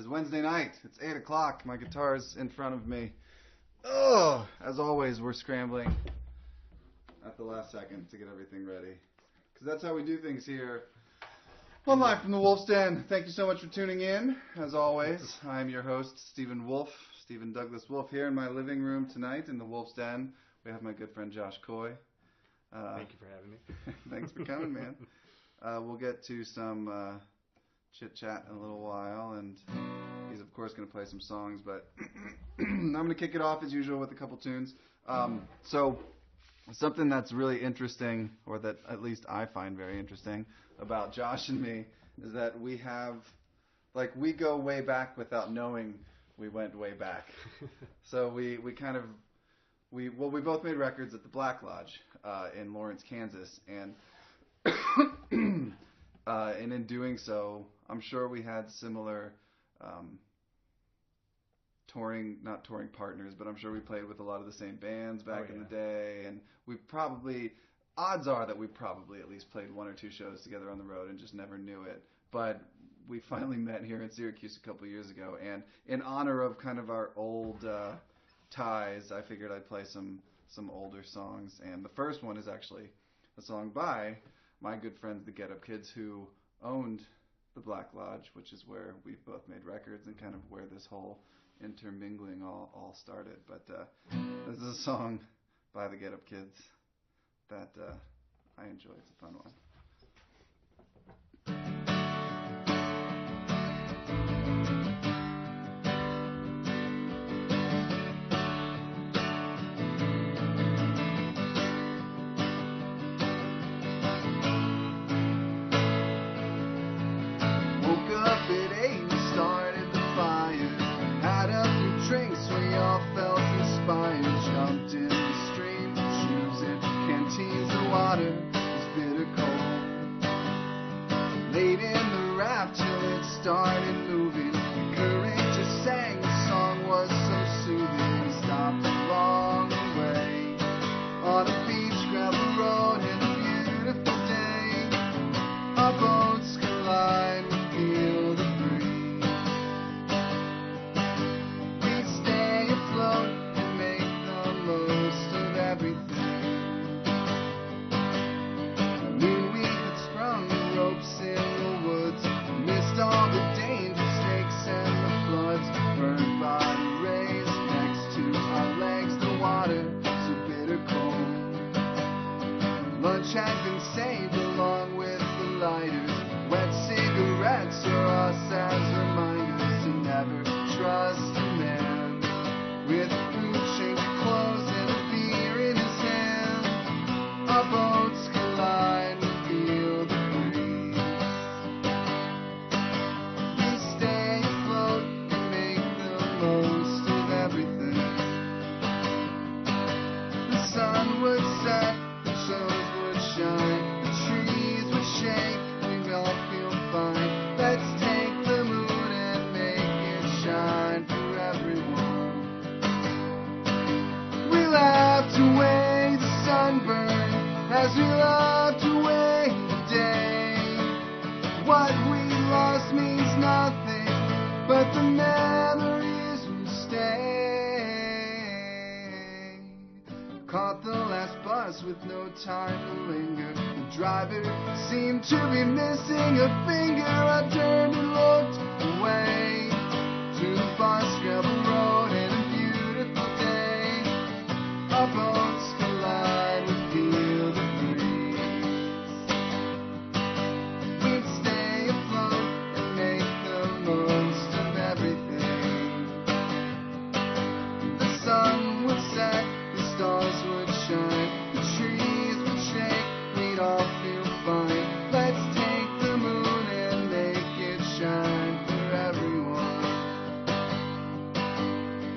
is Wednesday night. It's 8 o'clock. My guitar's in front of me. Oh, as always, we're scrambling at the last second to get everything ready. Because that's how we do things here on Live from the Wolfe's Den. Thank you so much for tuning in. As always, I'm your host, Stephen Wolfe, Stephen Douglas Wolfe, here in my living room tonight in the Wolfe's Den. We have my good friend Josh Coy. Thank you for having me. Thanks for coming, man. We'll get to some chit-chat in a little while, and he's, of course, going to play some songs, but I'm going to kick it off, as usual, with a couple tunes. So something that's really interesting, or that at least I find very interesting, about Josh and me is that we have, like, we go way back without knowing we went way back. So we both made records at the Black Lodge in Lawrence, Kansas, and in doing so, I'm sure we had similar not touring partners, but I'm sure we played with a lot of the same bands back in the day, and odds are that we probably at least played one or two shows together on the road and just never knew it. But we finally met here in Syracuse a couple years ago, and in honor of kind of our old ties, I figured I'd play some older songs, and the first one is actually a song by my good friends, the Get Up Kids, who owned the Black Lodge, which is where we both made records and kind of where this whole intermingling all started. But this is a song by the Get Up Kids that I enjoy. It's a fun one. Started moving, the current just sang, the song was so soothing. We stopped along the way on a beach gravel road in a beautiful day. Our boats collide, we feel the breeze. We stay afloat and make the most of everything. I knew we had sprung the ropes in the woods, missed all the danger stakes and the floods, burned by the rays next to our legs, the water so bitter cold. Lunch had been saved along with the lighters, wet cigarettes or us as reminders to never trust a man with food, change of clothes and a beer in his hand. Our boats collide, we feel the breeze. Most of everything. The sun would set, the shows would shine, the trees would shake, we'd all feel fine. Let's take the moon and make it shine for everyone. We laughed away the sunburn as we laughed away the day. What we lost means nothing, but the memory caught the last bus with no time to linger. The driver seemed to be missing a finger. I turned and looked away to the bus gravel road and a beautiful day. Our boats collide, we feel the breeze. We'd stay afloat and make the most of everything. The sun would set, the stars would shine, the trees would shake, we'd all feel fine. Let's take the moon and make it shine for everyone.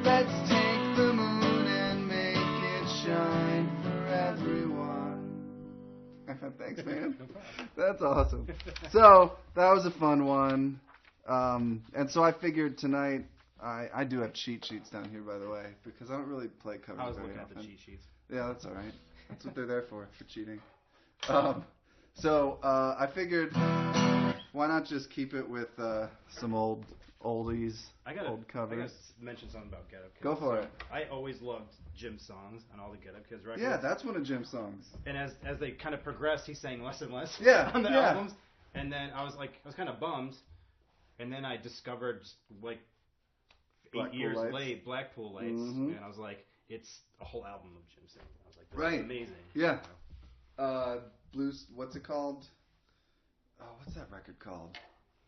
Let's take the moon and make it shine for everyone. Thanks, man. That's awesome. So, that was a fun one. And so I figured tonight, I do have cheat sheets down here, by the way, because I don't really play covers very often. I was looking at the cheat sheets. Yeah, that's all right. That's what they're there for cheating. So I figured, why not just keep it with some old oldies, old covers. I gotta mention something about Get Up Kids. Go for it. I always loved Jim's songs on all the Get Up Kids records. Yeah, that's one of Jim's songs. And as they kind of progressed, he sang less and less on the albums. And then I was kind of bummed. And then I discovered, like, 8 years late, Blackpool Lights. Mm-hmm. And I was like, it's a whole album of Jim singing. I was like, this is amazing. Yeah. Blues, what's it called? Oh, what's that record called?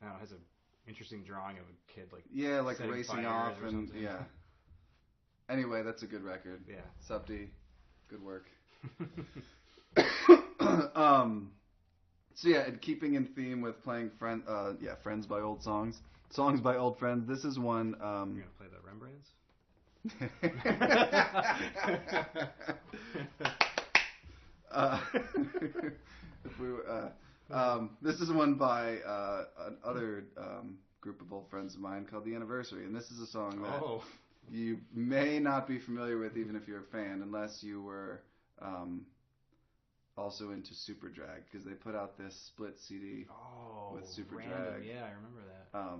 I don't know, it has an interesting drawing of a kid, like... Yeah, like racing off and... something. Yeah. Anyway, that's a good record. Yeah. Sup D, good work. So yeah, and keeping in theme with playing Friends by Old Songs. Songs by Old Friends. This is one... You're going to play the Rembrandts? This is one by another group of old friends of mine called The Anniversary, and this is a song that you may not be familiar with even if you're a fan, unless you were also into Super Drag, because they put out this split CD with Super Drag. Yeah, I remember that.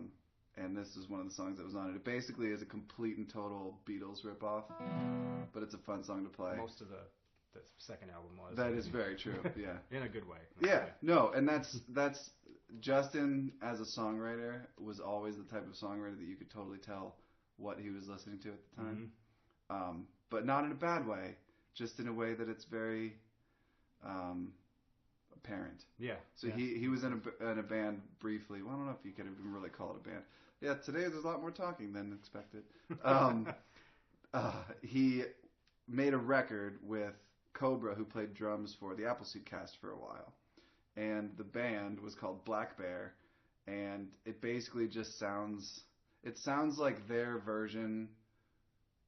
And this is one of the songs that was on it. It basically is a complete and total Beatles ripoff, but it's a fun song to play. Most of the second album was. That is very true, yeah. In a good way. No, and that's Justin, as a songwriter, was always the type of songwriter that you could totally tell what he was listening to at the time. Mm-hmm. But not in a bad way, just in a way that it's very apparent. Yeah. So he was in a band briefly. Well, I don't know if you could even really call it a band. Yeah, today there's a lot more talking than expected. He made a record with Cobra, who played drums for the Appleseed Cast for a while. And the band was called Black Bear, and it basically just sounds like their version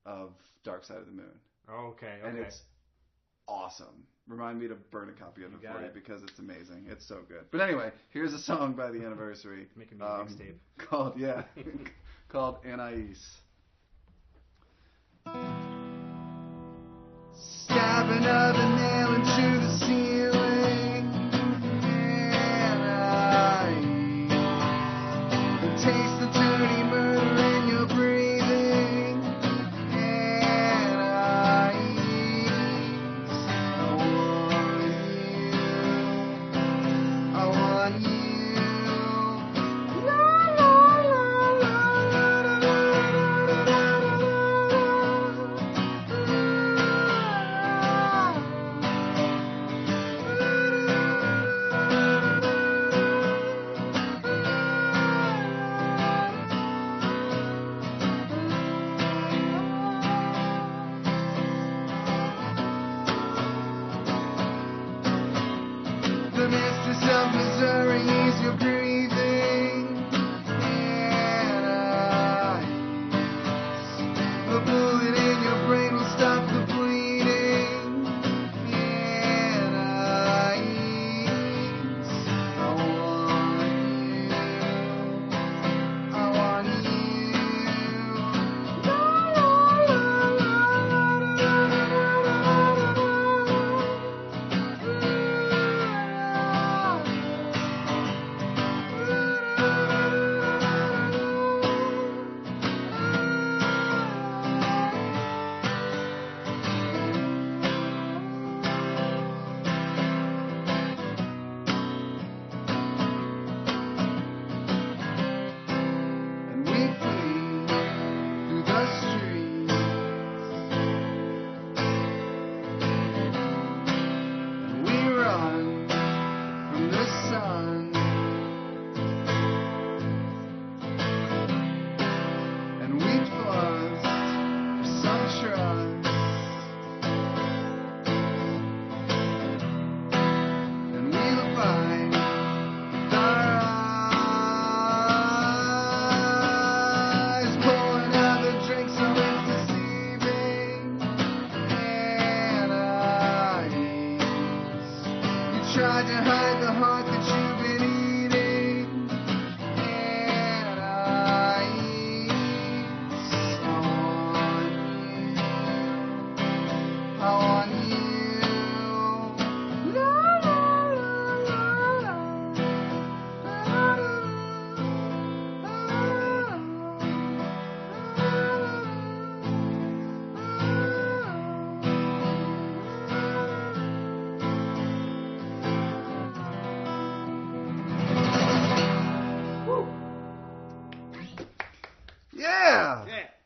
of Dark Side of the Moon. Okay. And it's awesome. Remind me to burn a copy of it for you because it's amazing. It's so good. But anyway, here's a song by The Anniversary. Making me a mixtape. Called Anais. Stab another nail into the ceiling. Anais. Taste the dirty murder in your breathing.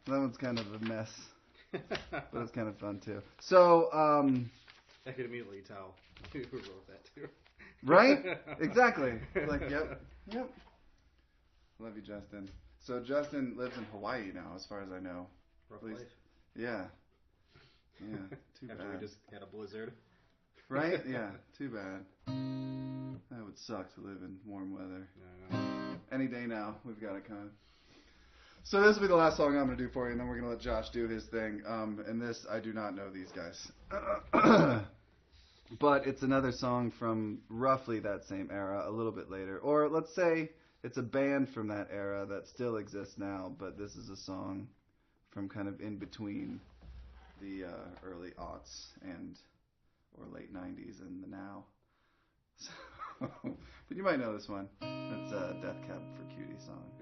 That one's kind of a mess. But it's kind of fun, too. So, I could immediately tell who wrote that, too. Right? Exactly. Like, yep. Love you, Justin. So, Justin lives in Hawaii now, as far as I know. Rough life. Yeah. Yeah, too bad. After we just had a blizzard. Right? Yeah, too bad. That would suck to live in warm weather. Any day now, we've got it coming. So this will be the last song I'm going to do for you, and then we're going to let Josh do his thing. And this, I do not know these guys. But it's another song from roughly that same era, a little bit later. Or let's say it's a band from that era that still exists now, but this is a song from kind of in between the early aughts and or late 90s and the now. So, but you might know this one. It's a Death Cab for Cutie song.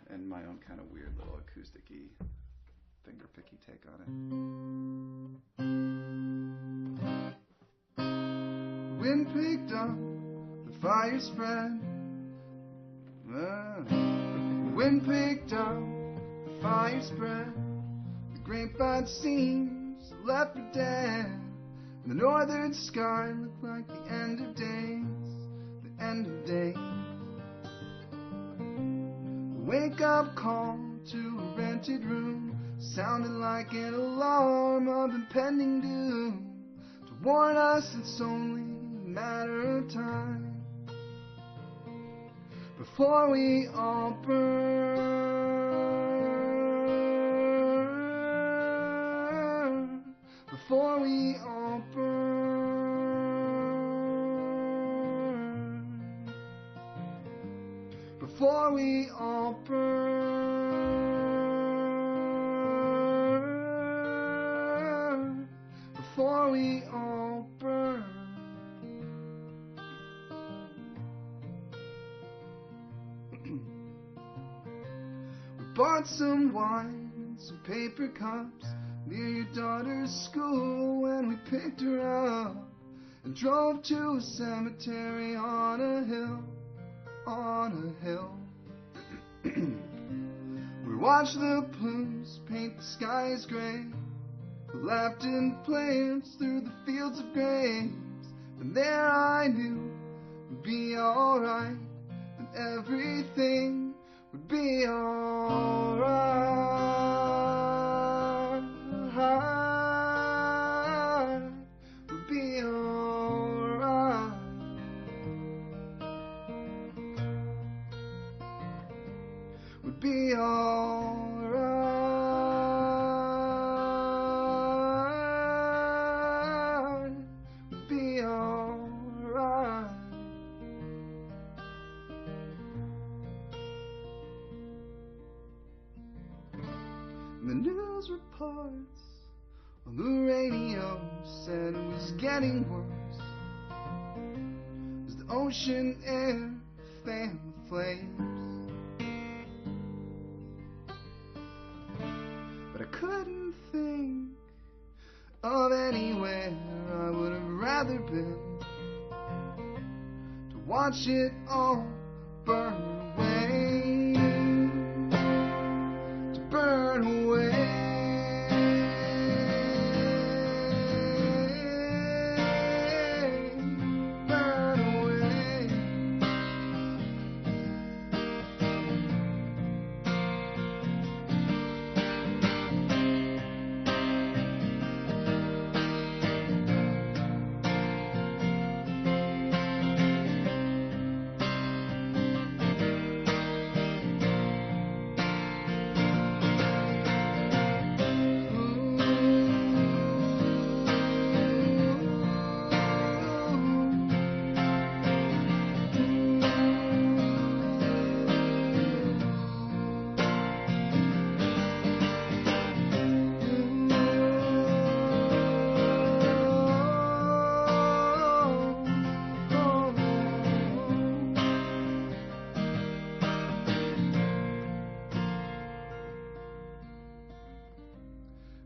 And my own kind of weird little acoustic-y, finger-picky take on it. Wind picked up, the fire spread. Wind picked up, the fire spread. The grapevine seems left for dead. And the northern sky looked like the end of days. The end of days. Wake-up call to a rented room sounded like an alarm of impending doom to warn us it's only a matter of time before we all burn, before we all burn, before we all burn, before we all burn. We bought some wine and some paper cups near your daughter's school when we picked her up and drove to a cemetery on a hill. On a hill. We watched the plumes paint the skies gray. We laughed in plants through the fields of graves. And there I knew it'd be alright, and everything would be alright. Would be alright. Would be alright. Would be alright. And the news reports on the radio said it was getting worse as the ocean air fanned the flames. But I couldn't think of anywhere I would have rather been to watch it all burn away, to burn away, burn away.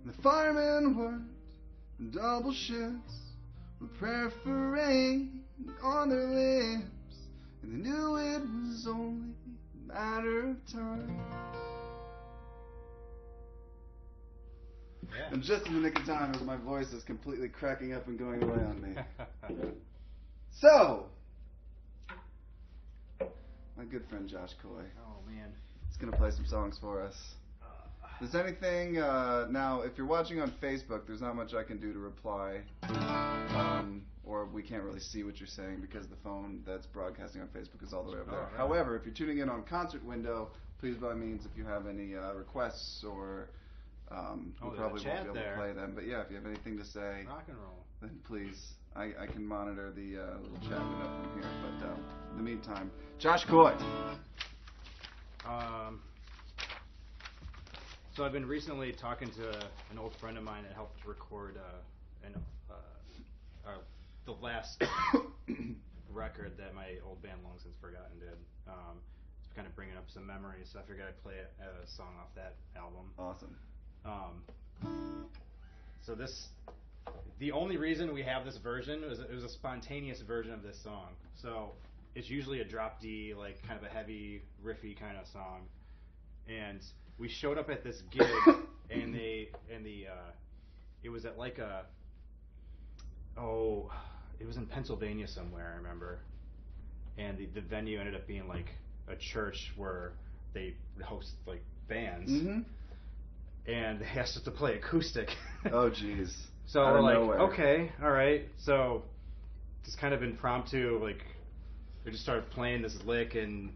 The firemen worked in double shifts with prayer for rain on their lips, and they knew it was only a matter of time. Yeah. And just in the nick of time as my voice is completely cracking up and going away on me. So, my good friend Josh Coy. Oh, man. He's going to play some songs for us. Is there anything, now, if you're watching on Facebook, there's not much I can do to reply, or we can't really see what you're saying because the phone that's broadcasting on Facebook is all the way over there. Right. However, if you're tuning in on Concert Window, please, by all means, if you have any requests or we probably won't be able to play them. But yeah, if you have anything to say, rock and roll, then please, I can monitor the little chat window from here. But in the meantime, Josh Coy. So I've been recently talking to an old friend of mine that helped record the last record that my old band Long Since Forgotten did. It's kind of bringing up some memories, so I figured I'd play a song off that album. Awesome. So the only reason we have this version it was a spontaneous version of this song. So it's usually a drop D, like kind of a heavy, riffy kind of song. And we showed up at this gig, and it was at like it was in Pennsylvania somewhere, I remember. And the venue ended up being like a church where they host like bands. Mm-hmm. And they asked us to play acoustic. Oh, jeez. So we're like, okay, all right. So just kind of impromptu, like we just started playing this lick, and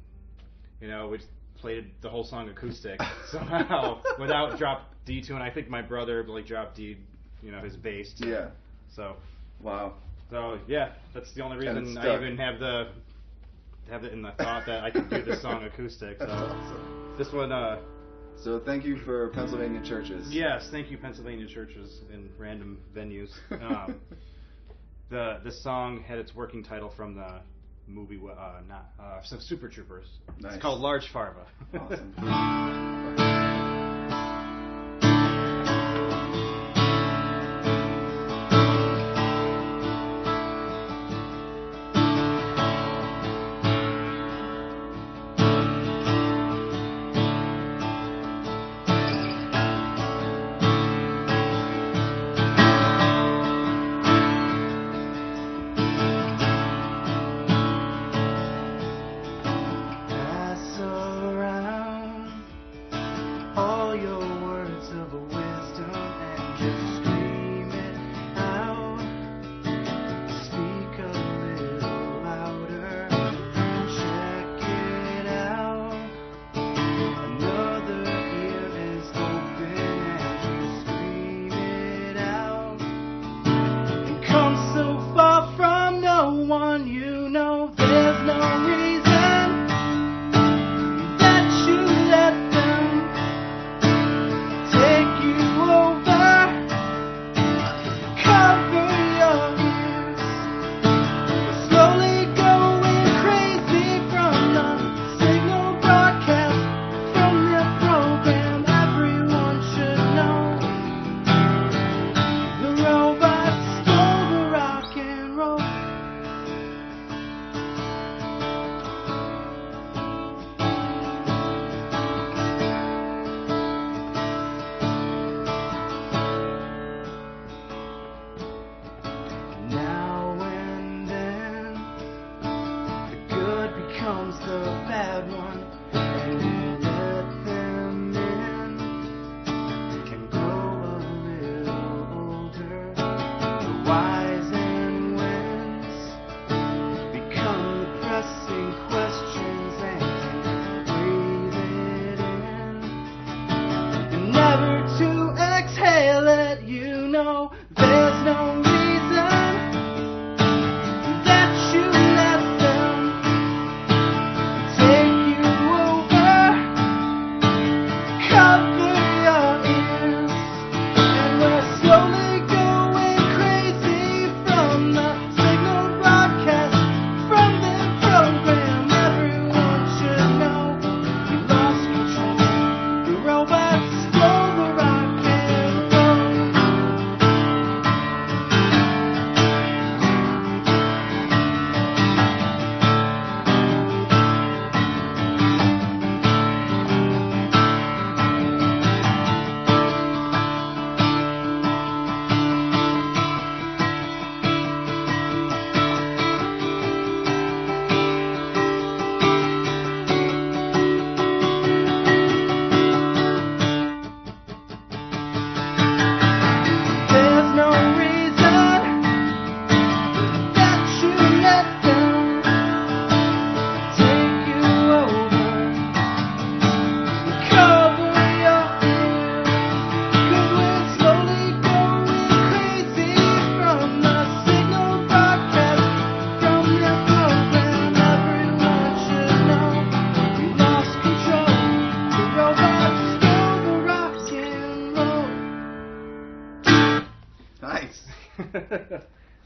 we just played the whole song acoustic somehow without drop D to, and I think my brother like drop D, his bass too. Yeah. So. Wow. So yeah, that's the only reason I even have it in the thought that I could do this song acoustic. So awesome. This one. So thank you for Pennsylvania churches. Yes, thank you Pennsylvania churches in random venues. The song had its working title from the movie, Super Troopers. Nice. It's called Large Farva. Awesome.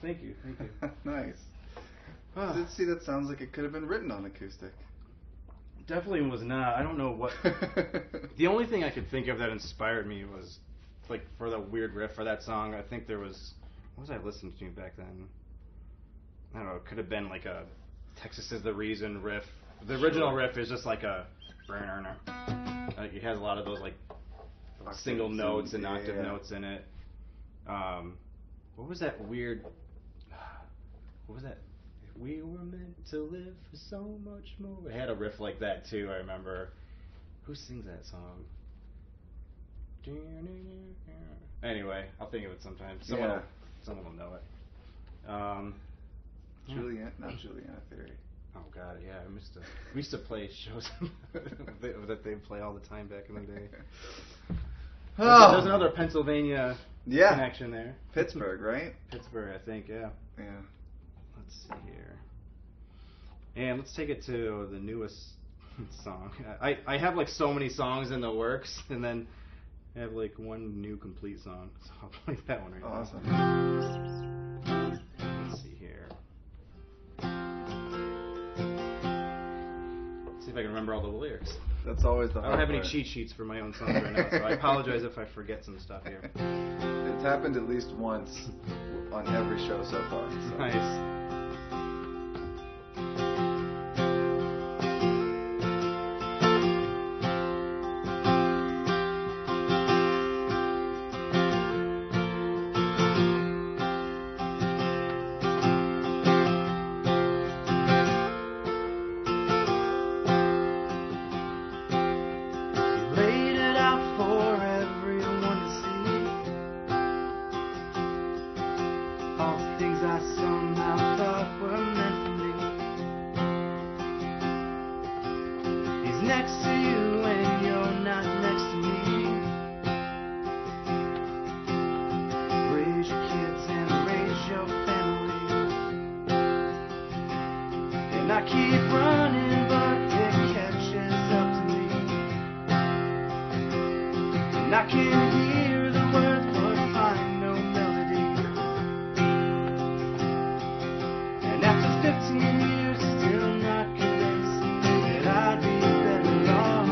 Thank you. Nice. See, that sounds like it could have been written on acoustic. Definitely was not. I don't know what. The only thing I could think of that inspired me was, like, for the weird riff for that song. I think there was. What was I listening to back then? I don't know. It could have been like a Texas Is the Reason riff. The original riff is just like a. It has a lot of those like single notes and octave notes in it. What was that weird? What was that? If we were meant to live for so much more. It had a riff like that too. I remember. Who sings that song? Anyway, I'll think of it sometime. Someone will know it. Not Juliana Theory. Oh God, yeah, we used to play shows that they play all the time back in the day. There's another Pennsylvania connection there. Pittsburgh, right? Pittsburgh, I think, yeah. Yeah. Let's see here. And let's take it to the newest song. I have like so many songs in the works, and then I have like one new complete song, so I'll play that one right now. Let's see here. See if I can remember all the lyrics. That's always the hard I don't have part. any cheat sheets for my own songs right now, so I apologize if I forget some stuff here. It's happened at least once on every show so far. So. Nice. After 15 years, still not convinced that I'd be better off.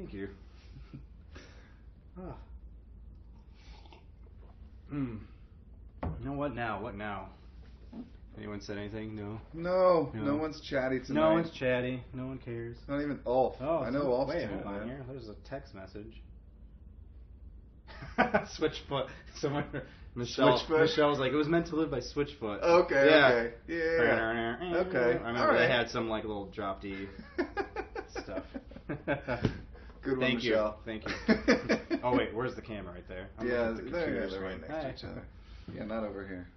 Thank you. Oh. What now? Anyone said anything? No. No one's chatty tonight. No one's chatty. No one cares. Not even Ulf. Oh, I know Ulf's wait, tuned hold on in. here. There's a text message. Switchfoot. Someone. Michelle was like, it was meant to live by Switchfoot. Okay. Yeah. Okay. I remember they had some like little drop D stuff. Good one, Michelle. Thank you. Oh wait, where's the camera? Right there. They're right next to each other. Yeah, not over here.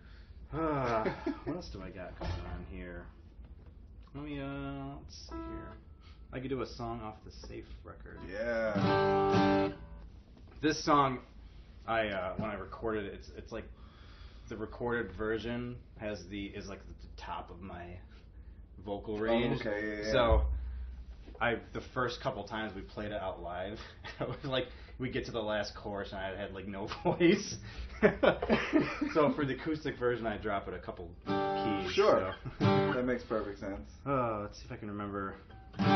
What else do I got going on here? Let me let's see here. I could do a song off the Safe record. Yeah. This song, when I recorded it, it's like the recorded version is like the top of my vocal range. Oh, okay, yeah. So the first couple times we played it out live, I was like, we get to the last chorus and I had like no voice. So for the acoustic version, I drop it a couple keys. Sure. So. That makes perfect sense. Let's see if I can remember. Okay,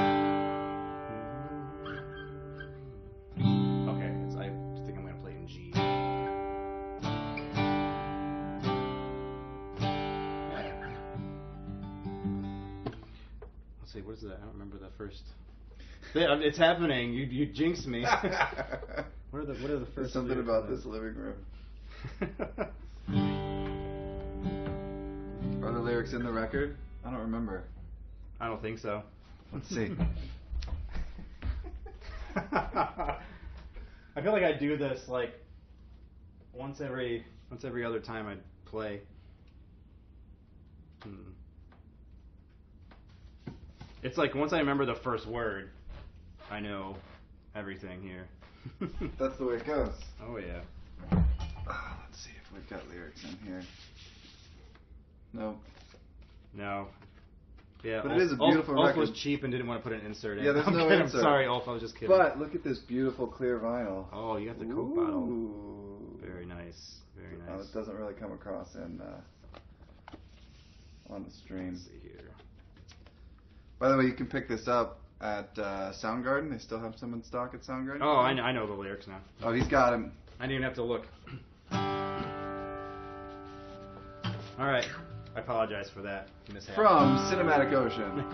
I think I'm going to play in G. Let's see, what is that? I don't remember the first. It's happening. You jinxed me. What are the first? There's something about this living room. Are the lyrics in the record? I don't remember. I don't think so. Let's see. I feel like I do this like once every other time I play. It's like once I remember the first word, I know everything here. That's the way it goes. Oh yeah. Let's see if we've got lyrics in here. Nope. No. Yeah, but it is a beautiful record. Ulf was cheap and didn't want to put an insert in. Yeah, there's no insert. I'm sorry, Ulf. I was just kidding. But look at this beautiful clear vinyl. Oh, you got the Coke bottle. Very nice. Very nice. It doesn't really come across on the stream. Let's see here. By the way, you can pick this up at Soundgarden. They still have some in stock at Soundgarden. Oh, I know the lyrics now. Oh, he's got them. I didn't even have to look. All right. I apologize for that mishap. From Cinematic Ocean.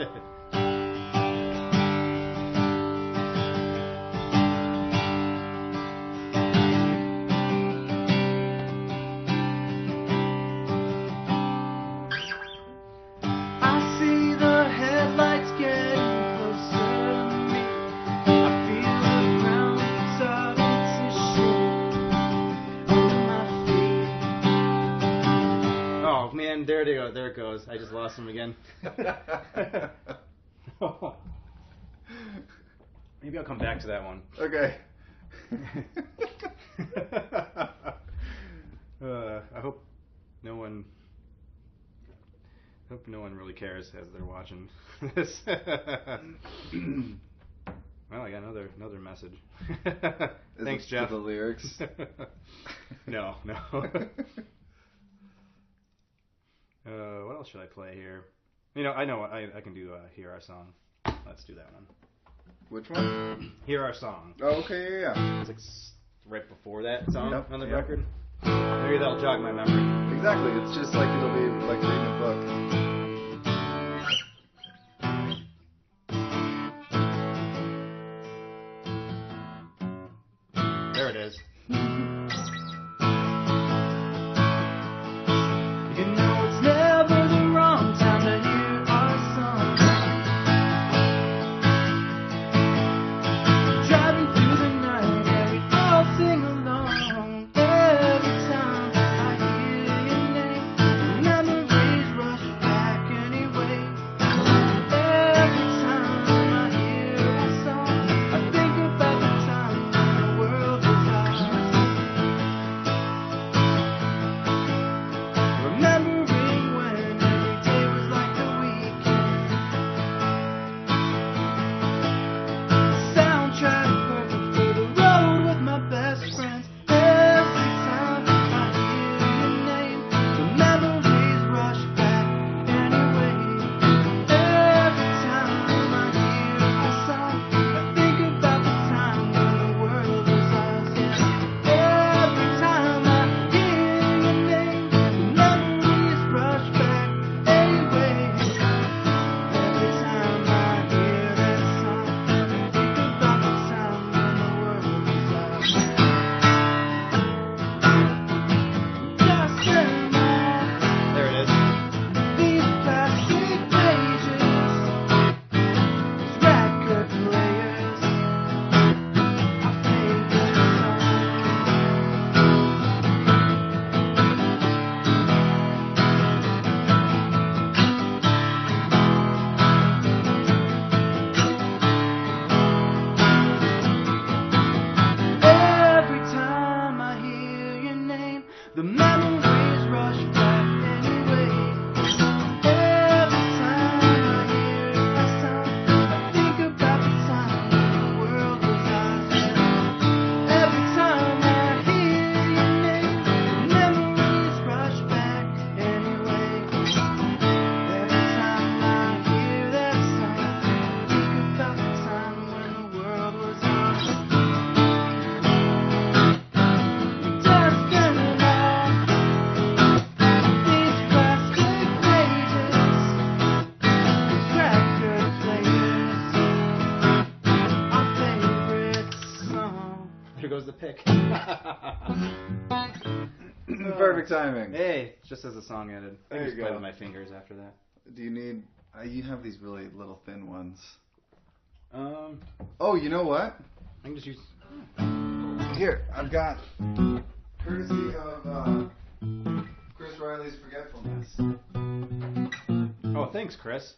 There it goes. I just lost him again. Maybe I'll come back to that one. Okay. I hope no one really cares as they're watching this. Well, I got another message. Thanks, Jeff. The lyrics. No. What else should I play here? I know I can do Hear Our Song. Let's do that one. Which one? Hear Our Song. Oh, okay, yeah. It's like right before that song on the record. Maybe that'll jog my memory. Exactly. It's just like it'll be like reading a book. There it is. goes the pick. Perfect timing. Hey, just as the song ended. I There just you play go. with my fingers after that. Do you need... you have these really little thin ones. Um, Oh, you know what? I can just use... Here, I've got... Courtesy of Chris Riley's Forgetfulness. Oh, thanks, Chris.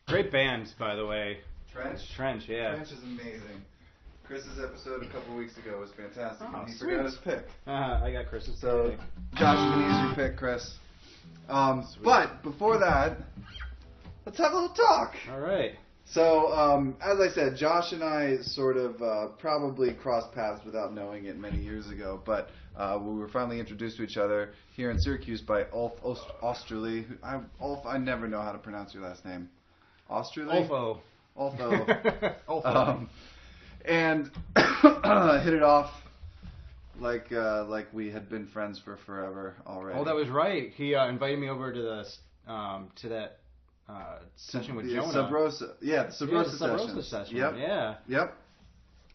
Great band, by the way. Trench, yeah. Trench is amazing. Chris's episode a couple weeks ago was fantastic. Oh, And he sweet. forgot his pick. I got Chris's. So, Josh, I'm going to use your pick, Chris. But before that, let's have a little talk. All right. So, as I said, Josh and I sort of probably crossed paths without knowing it many years ago, but we were finally introduced to each other here in Syracuse by Ulf Osterley. Ulf, I never know how to pronounce your last name. Osterley? Ulfo. Ulfo. And hit it off like we had been friends for forever already. Oh, that was right. He invited me over to the that session with Jonah. Sub Rosa. Yeah, the Sub Rosa Sub session. Rosa session. Yep. Yeah. Yep.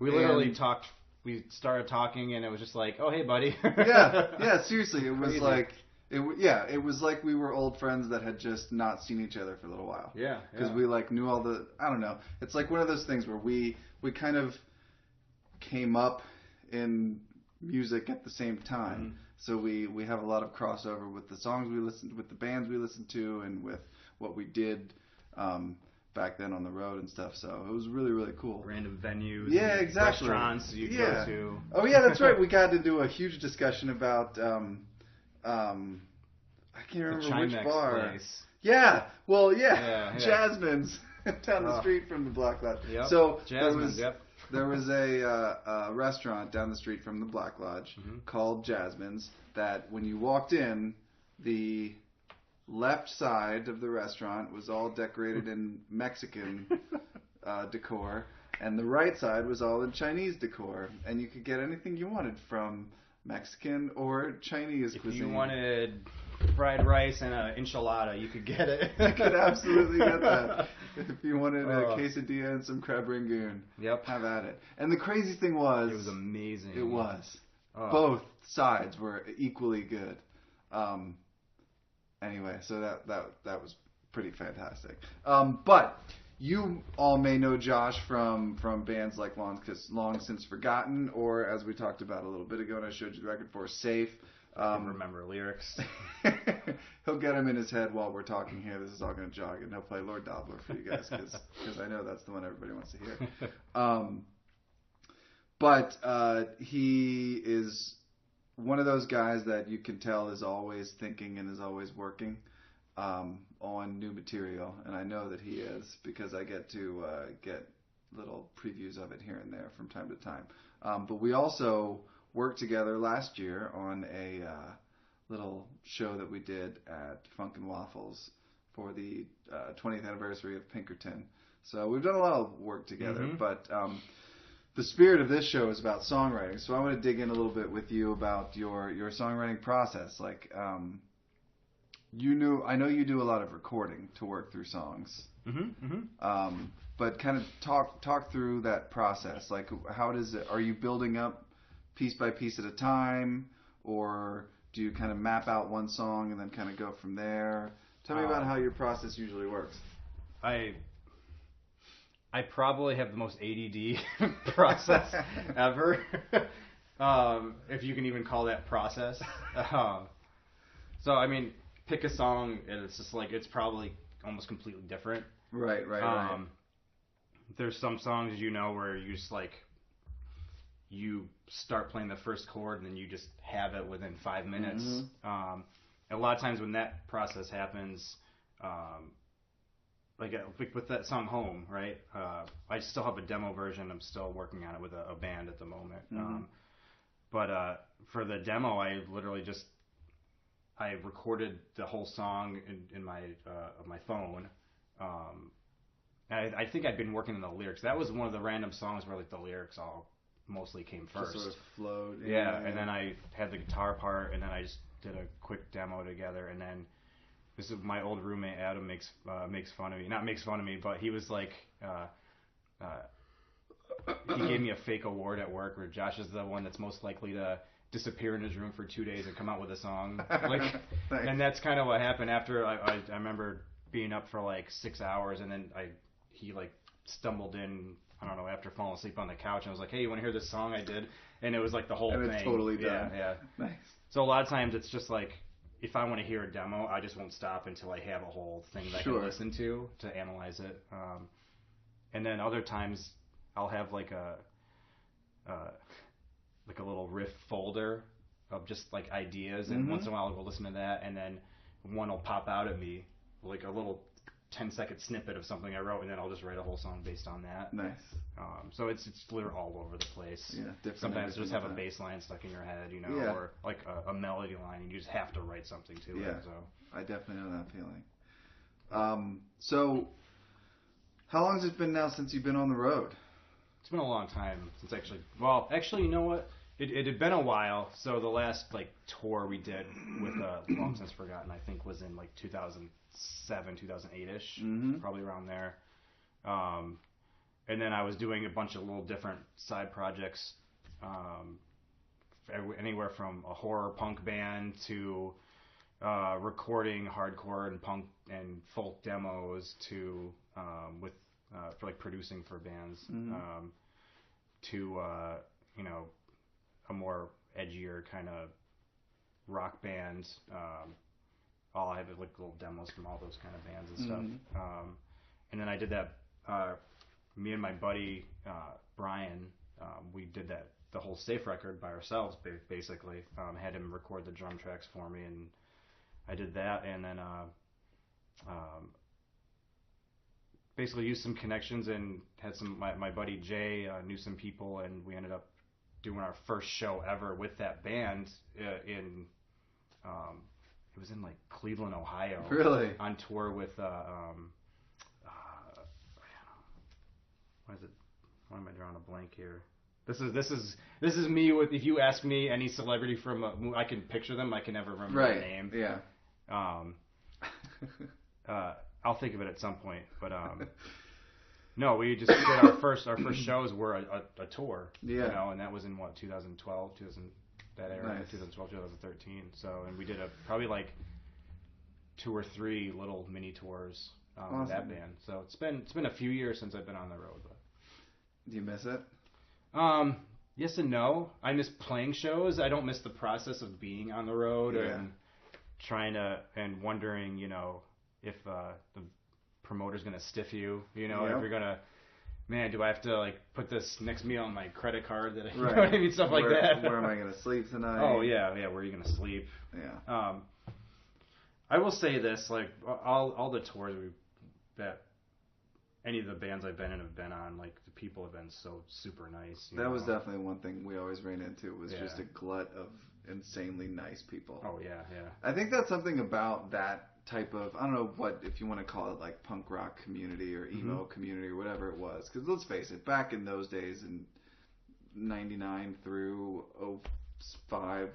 We literally talked. We started talking, and it was just like, "Oh, hey, buddy." yeah. Seriously, it was Crazy. like, it was like we were old friends that had just not seen each other for a little while. Yeah. Because we like knew all the. I don't know. It's like one of those things where we kind of came up in music at the same time. Mm-hmm. So we have a lot of crossover with the songs we listened, with the bands we listened to, and with what we did back then on the road and stuff. So it was really, really cool. Random venues. Yeah, exactly. Restaurants you go to. Oh yeah, that's right. We got to do a huge discussion about I can't remember which Chimex bar. place. Yeah. Well, Yeah. Jasmine's down the street from the Black Lodge. Yep. So Jasmine's. there was a restaurant down the street from the Black Lodge called Jasmine's that when you walked in, the left side of the restaurant was all decorated in Mexican decor, and the right side was all in Chinese decor, and you could get anything you wanted from Mexican or Chinese cuisine. If you wanted fried rice and an enchilada, you could get it. You could absolutely get that. If you wanted a quesadilla and some crab rangoon, have at it. And the crazy thing was... It was amazing. It was. Both sides were equally good. Anyway, so that was pretty fantastic. But you all may know Josh from bands like Long Since Forgotten, or as we talked about a little bit ago, and I showed you the record for, Safe. I can remember lyrics. He'll get them in his head while we're talking here. This is all going to jog, and he'll play Lord Dobler for you guys because I know that's the one everybody wants to hear. But he is one of those guys that you can tell is always thinking and is always working on new material, and I know that he is because I get to get little previews of it here and there from time to time. But we also worked together last year on a little show that we did at Funk and Waffles for the 20th anniversary of Pinkerton. So we've done a lot of work together, but the spirit of this show is about songwriting. So I want to dig in a little bit with you about your songwriting process. Like, I know you do a lot of recording to work through songs. But kind of talk through that process. Like, how does it? Are you building up piece by piece at a time, or do you kind of map out one song and then kind of go from there? Tell me about how your process usually works. I probably have the most ADD process ever, if you can even call that process. So I mean, pick a song and it's just like it's probably almost completely different. Right. There's some songs where you just like you start playing the first chord and then you just have it within 5 minutes. A lot of times when that process happens, like with that song Home, right? I still have a demo version. I'm still working on it with a band at the moment. But for the demo, I literally I recorded the whole song in my phone. And I think I'd been working on the lyrics. That was one of the random songs where like the lyrics all mostly came first. Just sort of flowed. Yeah, and then I had the guitar part, and then I just did a quick demo together, and then this is my old roommate Adam makes fun of me. Not makes fun of me, but he was like, he gave me a fake award at work where Josh is the one that's most likely to disappear in his room for 2 days and come out with a song. Like, and that's kind of what happened after I remember being up for like 6 hours, and then he like stumbled in, I don't know, after falling asleep on the couch, and I was like, hey, you want to hear this song I did? And it was like the whole and thing. It's totally done. Yeah. Nice. So a lot of times it's just like, if I want to hear a demo, I just won't stop until I have a whole thing that I can listen to analyze it. And then other times I'll have like a little riff folder of just like ideas, and once in a while I'll go listen to that, and then one will pop out at me, like a little 10-second snippet of something I wrote, and then I'll just write a whole song based on that. Nice. So it's literally all over the place. Yeah, different. Sometimes you just have a bass line stuck in your head, or like a melody line, and you just have to write something to it. So I definitely know that feeling. So how long has it been now since you've been on the road? It's been a long time since actually, you know what? It had been a while. So the last like tour we did with Long Since Forgotten, I think, was in like 2007, 2008-ish, probably around there. And then I was doing a bunch of little different side projects, anywhere from a horror punk band to recording hardcore and punk and folk demos to for like producing for bands, to a more edgier kind of rock band. I have like little demos from all those kind of bands and stuff. And then I did that. Me and my buddy Brian, we did the whole Safe record by ourselves, basically. Had him record the drum tracks for me, and I did that, and then basically used some connections and had my buddy Jay knew some people, and we ended up doing our first show ever with that band in it was in like Cleveland, Ohio. Really? On tour with what is it? Why am I drawing a blank here? This is me with. If you ask me any celebrity from I can picture them. I can never remember their name. Yeah. I'll think of it at some point. But no, we just did our first shows were a tour. Yeah. And that was in 2012, that era, nice. 2012, 2013. So, and we did probably like 2 or 3 little mini tours with that band. So it's been a few years since I've been on the road. But. Do you miss it? Yes and no. I miss playing shows. I don't miss the process of being on the road and trying to and wondering, if the promoter's gonna stiff you, if you're gonna. Man, do I have to like put this next meal on my credit card? That you know what I mean, stuff like that. Where am I gonna sleep tonight? Oh yeah. Where are you gonna sleep? Yeah. I will say this: like all the tours that any of the bands I've been in have been on, like the people have been so super nice. That was definitely one thing we always ran into was just a glut of insanely nice people. Oh yeah. I think that's something about that type of, I don't know what, if you want to call it like punk rock community or emo community or whatever it was. Because let's face it, back in those days in 99 through 05,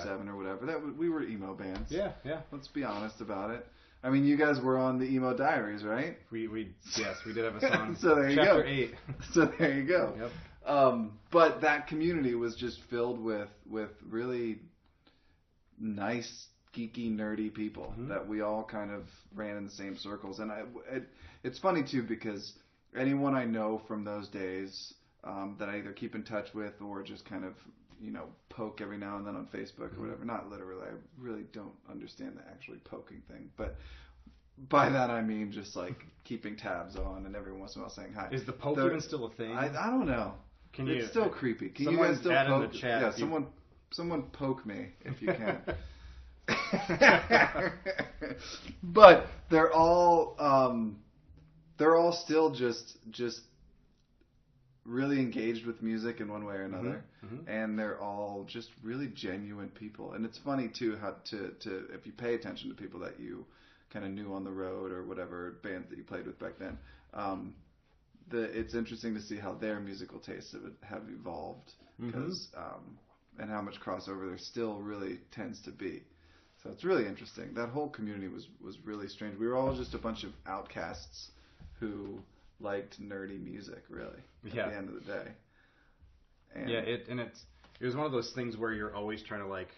07 or whatever, we were emo bands. Yeah. Let's be honest about it. I mean, you guys were on the Emo Diaries, right? We did have a song. So there you go. Chapter 8. So there you go. Yep. But that community was just filled with really nice, geeky, nerdy people that we all kind of ran in the same circles. And it's funny, too, because anyone I know from those days that I either keep in touch with or just kind of, poke every now and then on Facebook or whatever. Not literally. I really don't understand the actually poking thing. But by that I mean just like keeping tabs on and every once in a while saying hi. Is the poke even still a thing? I don't know. It's still creepy. Can you guys still poke? In the chat. Yeah, someone poke me if you can. But they're all still just really engaged with music in one way or another, and they're all just really genuine people. And it's funny too how to if you pay attention to people that you kind of knew on the road or whatever bands that you played with back then. It's interesting to see how their musical tastes have evolved because and how much crossover there still really tends to be. So it's really interesting. That whole community was really strange. We were all just a bunch of outcasts who liked nerdy music, really, at Yeah. the end of the day. And Yeah, it was one of those things where you're always trying to like,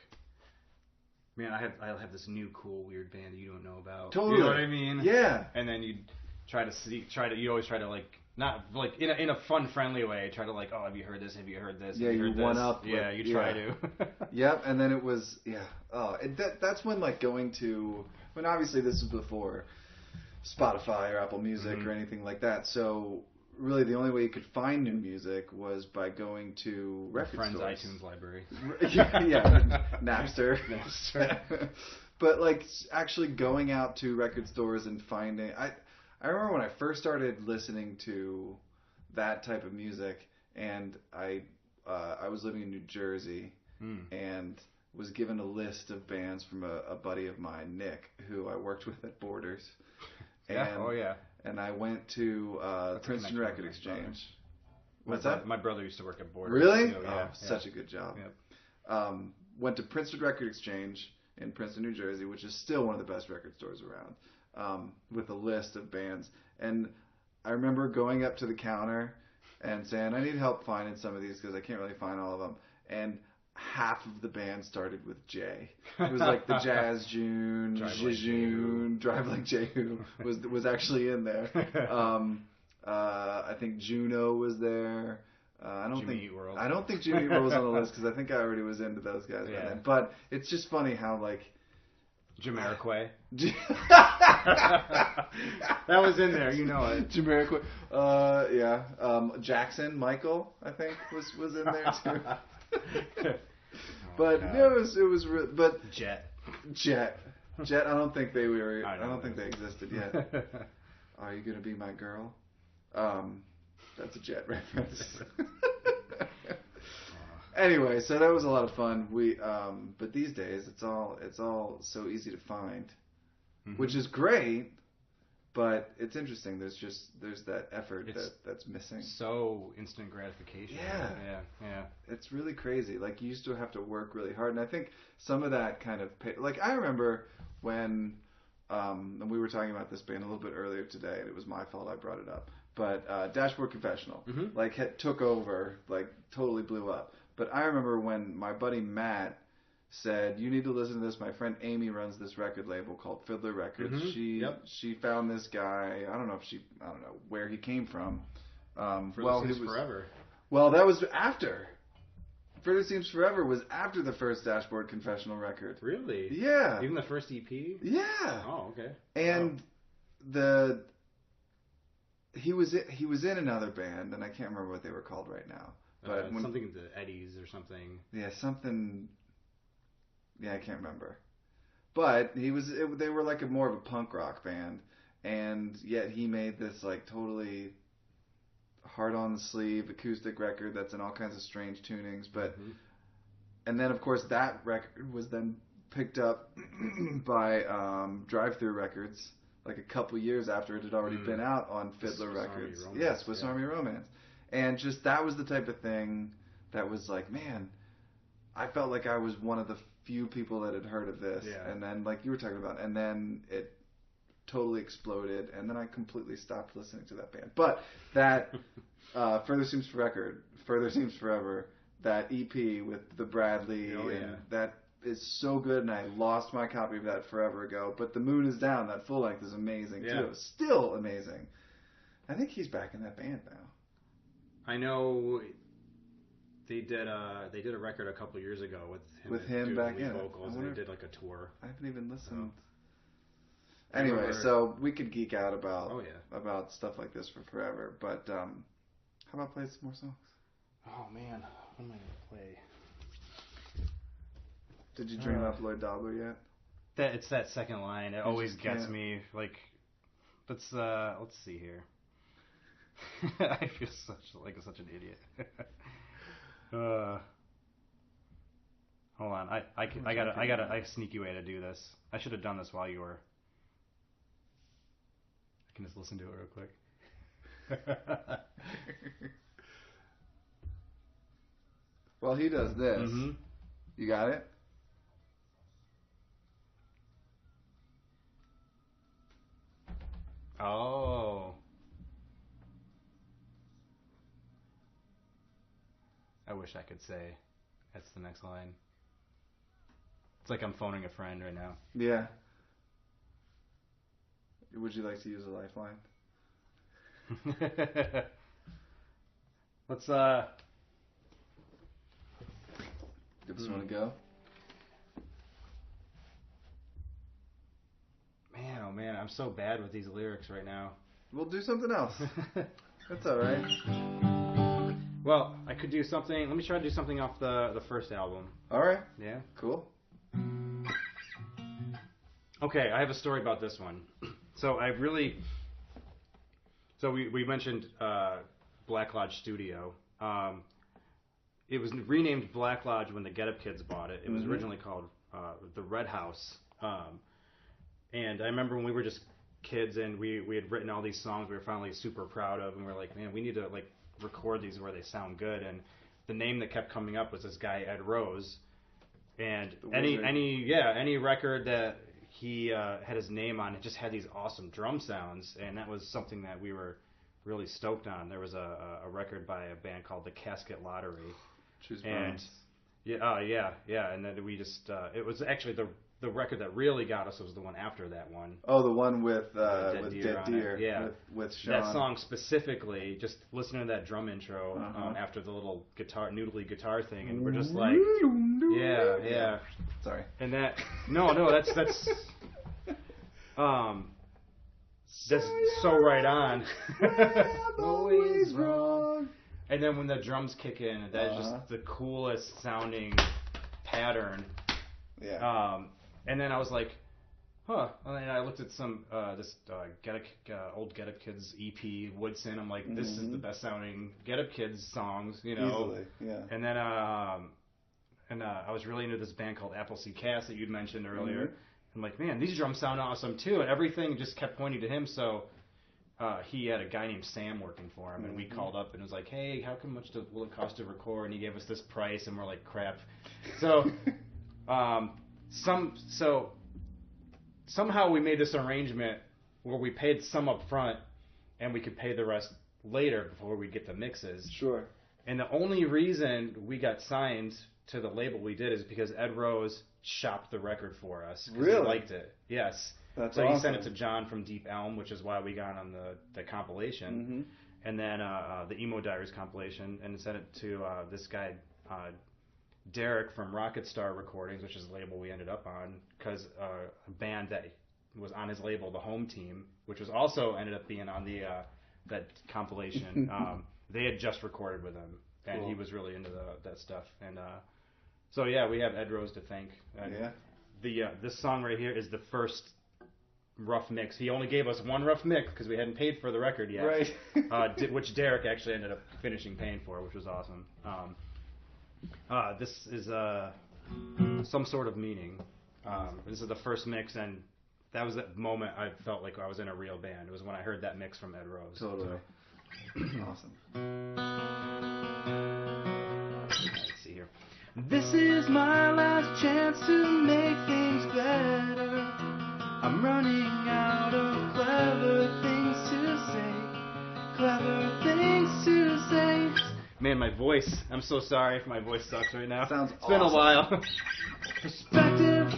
man, I have this new cool weird band that you don't know about. Totally. You know what I mean? Yeah. And then you you always try to like, not like in a fun, friendly way, try to like, oh, have you heard this? Have you heard this? Yeah, have you you heard this? one up. Yeah, you try to. Yep, and then it was, that's when like when obviously this was before Spotify or Apple Music or anything like that, so really the only way you could find new music was by going to record Friends' stores. iTunes library. Yeah, Napster. But like actually going out to record stores and finding, I remember when I first started listening to that type of music, and I was living in New Jersey and was given a list of bands from a buddy of mine, Nick, who I worked with at Borders. Yeah. And I went to Princeton Record Exchange. What's that? My brother used to work at Borders. Really? So, yeah, such a good job. Yep. Went to Princeton Record Exchange in Princeton, New Jersey, which is still one of the best record stores around, with a list of bands. And I remember going up to the counter and saying, I need help finding some of these because I can't really find all of them. And half of the band started with J. It was like the Jazz June, Jejune, Drive Like Jehu was actually in there. I think Juno was there. I don't think Jimmy Eat World was on the list because I think I already was into those guys by then. But it's just funny how like Jamiroquai. That was in there, you know it. Jamiroquai. Jackson Michael, I think, was in there too. But it was but Jet. I don't think they were. I don't think they existed yet. Are you gonna be my girl? That's a Jet reference. Anyway, so that was a lot of fun. But these days it's all so easy to find, which is great. But it's interesting. There's that effort that's missing. So instant gratification. Yeah. It's really crazy. Like you used to have to work really hard, and I think some of that kind of like I remember when and we were talking about this band a little bit earlier today, and it was my fault I brought it up. But Dashboard Confessional took over, like totally blew up. But I remember when my buddy Matt said, you need to listen to this. My friend Amy runs this record label called Fiddler Records. She found this guy. I don't know where he came from. Forever. Well, that was after. Further Seems Forever was after the first Dashboard Confessional record. Really? Yeah. Even the first EP? Yeah. Oh, okay. And he was in another band, and I can't remember what they were called right now. But something the Eddies or something. Yeah, something. Yeah, I can't remember. But they were like more of a punk rock band, and yet he made this like totally hard on the sleeve acoustic record that's in all kinds of strange tunings. But and then of course that record was then picked up by Drive Thru Records like a couple years after it had already been out on Fiddler Records. Yes, Swiss Army Romance. And just that was the type of thing that was like, man, I felt like I was one of the few people that had heard of this. Yeah. And then, like you were talking about, and then it totally exploded, and then I completely stopped listening to that band. But that Further Seems Forever, that EP with the Bradley, that is so good, and I lost my copy of that forever ago. But The Moon Is Down, that full length, is amazing too. Still amazing. I think he's back in that band now. I know they did a record a couple years ago with him back in vocals, and they did like a tour. I haven't even listened. Anyway, so we could geek out about stuff like this for forever, but how about play some more songs? Oh man, what am I gonna play? Did you dream up Lloyd Dobler yet? It's that second line. It always gets me. Like, let's see here. I feel such an idiot. Hold on. I got a sneaky way to do this. I should have done this while you were. I can just listen to it real quick. While he does this, you got it? Oh. I wish I could say. That's the next line. It's like I'm phoning a friend right now. Yeah. Would you like to use a lifeline? Let's Give this one a go. Man, oh man, I'm so bad with these lyrics right now. We'll do something else. That's all right. Well, I could do something. Let me try to do something off the first album. All right. Yeah. Cool. Okay, I have a story about this one. So we mentioned Black Lodge Studio. It was renamed Black Lodge when the Get Up Kids bought it. It was originally called the Red House. And I remember when we were just kids and we had written all these songs we were finally super proud of, and we were like, man, we need to like record these where they sound good. And the name that kept coming up was this guy Ed Rose. And any record that he had his name on, it just had these awesome drum sounds, and that was something that we were really stoked on. There was a record by a band called the Casket Lottery. Choose and Bones. yeah, and then we just it was actually the record that really got us was the one after that one. Oh, the one with Dead Deer. Yeah, with Sean. that song specifically. Just listening to that drum intro after the little noodly guitar thing, and we're just like, yeah. Sorry. And that that's so right on. Always wrong. And then when the drums kick in, that is just the coolest sounding pattern. Yeah. And then I was like, huh. And then I looked at some old Get Up Kids EP, Woodson. I'm like, this is the best sounding Get Up Kids songs, you know. Easily, yeah. And then I was really into this band called Appleseed Cast that you'd mentioned earlier. I'm like, man, these drums sound awesome too, and everything just kept pointing to him. So he had a guy named Sam working for him, and we called up and was like, hey, how much will it cost to record? And he gave us this price, and we're like, crap. So somehow we made this arrangement where we paid some up front, and we could pay the rest later before we get the mixes. Sure. And the only reason we got signed to the label we did is because Ed Rose shopped the record for us. Really? He liked it. Yes. That's so awesome. he sent it to John from Deep Elm, which is why we got on the compilation. And then the Emo Diaries compilation, and sent it to this guy, Derek from Rocket Star Recordings, which is the label we ended up on, because a band that was on his label, the Home Team, which was also ended up being on the that compilation. They had just recorded with him, and he was really into that stuff. And so yeah, we have Ed Rose to thank. This song right here is the first rough mix. He only gave us one rough mix because we hadn't paid for the record yet, right? Which Derek actually ended up finishing paying for, which was awesome. This is Some Sort of Meaning. This is the first mix, and that was the moment I felt like I was in a real band. It was when I heard that mix from Ed Rose. Totally. Awesome. Let's see here. This is my last chance to make things better. I'm running out of clever things to say. Man, my voice. I'm so sorry if my voice sucks right now. Sounds It's been a while. Perspective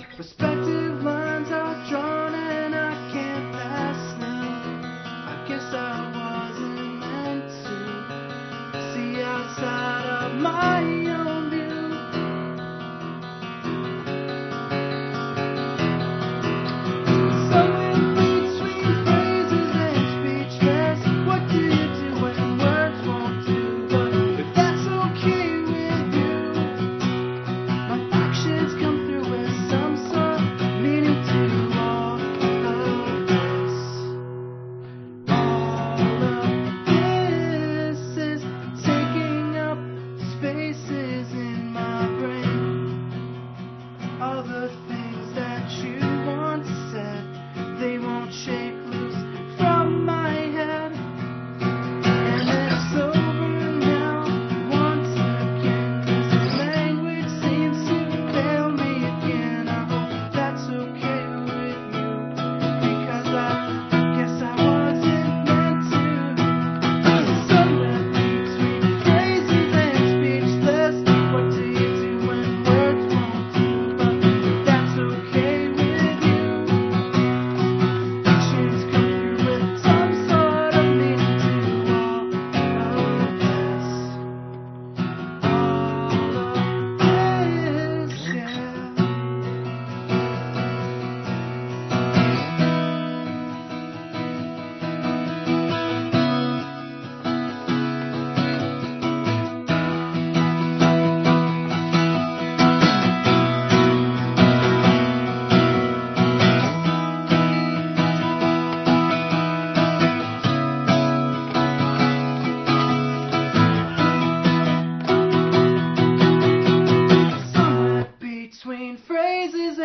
lines are drawn and I can't pass now. I guess I wasn't meant to see outside of my own view. So in between phrases and speechless, what do you do when words won't do? But if that's okay with you, my actions come through with some sort of meaning to all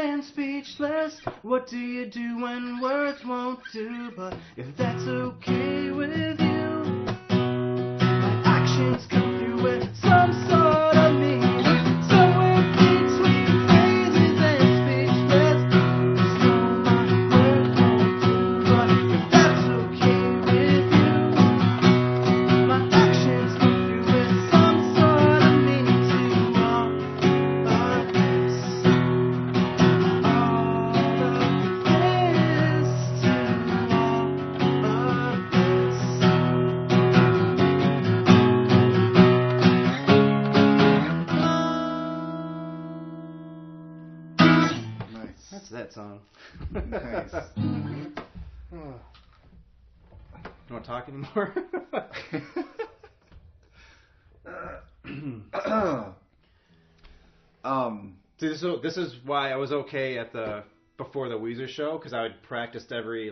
and speechless. What do you do when words won't do? But if that's okay with you, my actions come through with some sort of meaning. Somewhere between phrases and speechless. Just know my words won't do. But if that's okay with you, my actions come through with some sort of meaning to all of this. All of this to Nice. That's that song. Nice. You want to talk anymore? See, this is why I was okay at the before the Weezer show, because I would practiced every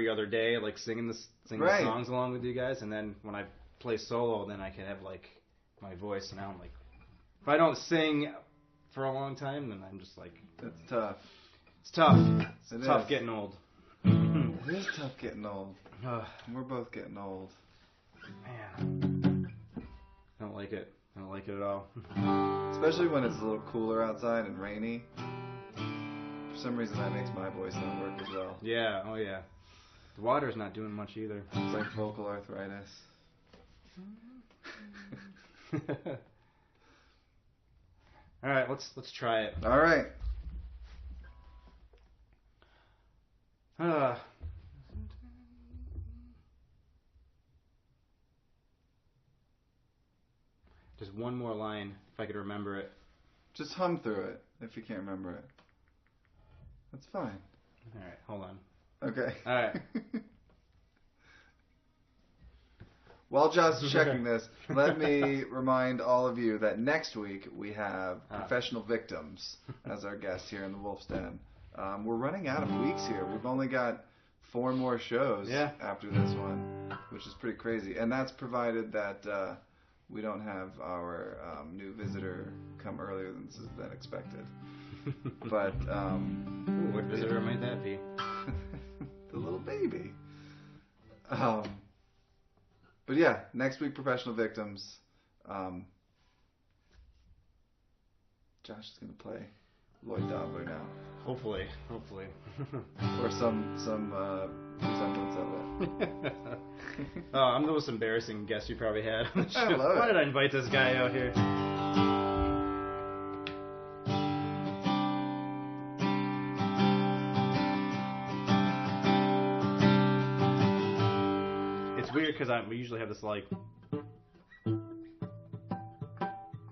other day, like singing Right. songs along with you guys, and then when I play solo, then I can have like my voice. And now I'm like, if I don't sing for a long time, then I'm just like, That's tough. it's tough. It's It tough is. getting old. It is tough getting old. Ugh, We're both getting old. man, I don't like it. I don't like it at all. Especially when it's a little cooler outside and rainy. For some reason that makes my voice not work as well. Yeah. Oh yeah. The water's not doing much either. It's like vocal arthritis. All right, let's try it. All right. Just one more line, if I could remember it. Just hum through it if you can't remember it. That's fine. All right, hold on. Okay. All right. While Josh is checking this, let me remind all of you that next week we have Professional Victims as our guest here in the Wolfe's Den. We're running out of weeks here. We've only got 4 more shows after this one, which is pretty crazy. And that's provided that we don't have our new visitor come earlier than expected. But Ooh, what visitor might that be? the little baby. But yeah, next week Professional Victims. Josh is gonna play Lloyd Dobler now, Hopefully. or some resemblance of it. I'm the most embarrassing guest you probably had on the show. I love it. Why did I invite this guy out here? It's weird because we usually have this like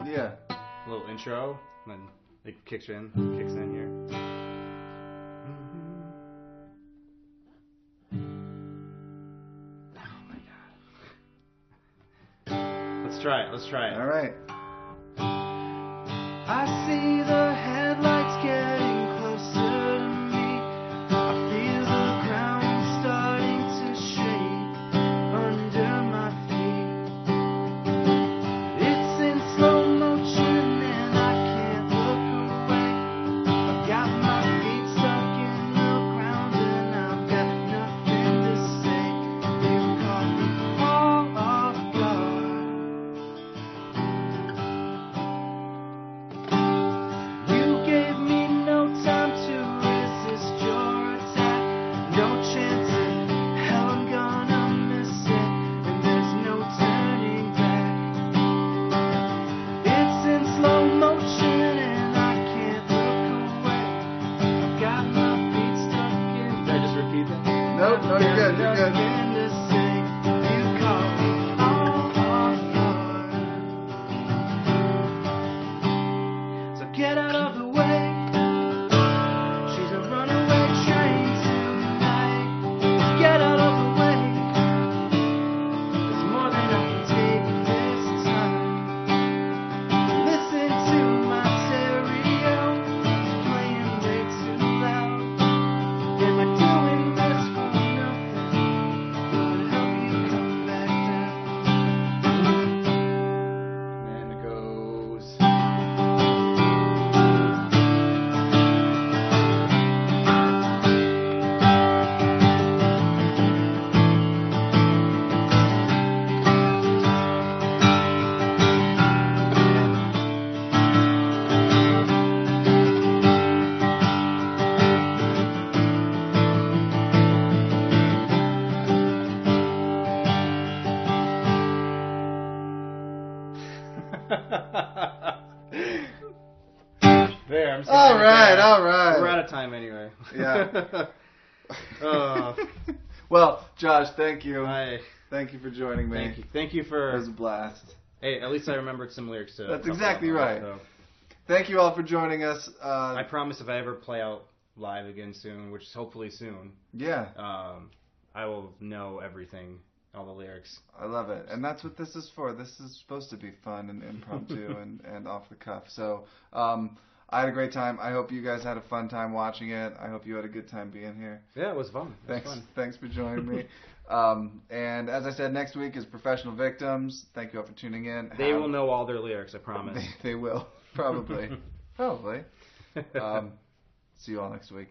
Yeah. little intro, and then it kicks in here. Oh my god. Let's try it. All right. I see the headlights getting closer to me. I feel the ground starting to shake under my feet. It's in slow motion and I can't look away. I've got my feet stuck in the ground and I've got nothing to say. You caught me all off guard. There, I'm just All gonna right, end it there. all right. We're out of time anyway. Yeah. Uh, Well, Josh, thank you. Hi. Thank you for joining me. Thank you. Thank you It for. was a blast. Hey, at least I remembered some lyrics to. a That's couple exactly of them, right. so. Thank you all for joining us. I promise if I ever play out live again soon, which is hopefully soon, Yeah, I will know everything, all the lyrics. I love it. And that's what this is for. This is supposed to be fun and impromptu and off the cuff. So I had a great time. I hope you guys had a fun time watching it. I hope you had a good time being here. Yeah, it was fun. It was Thanks, fun. thanks for joining me. And as I said, next week is Professional Victims. Thank you all for tuning in. They will know all their lyrics, I promise. They will. Probably. Probably. See you all next week.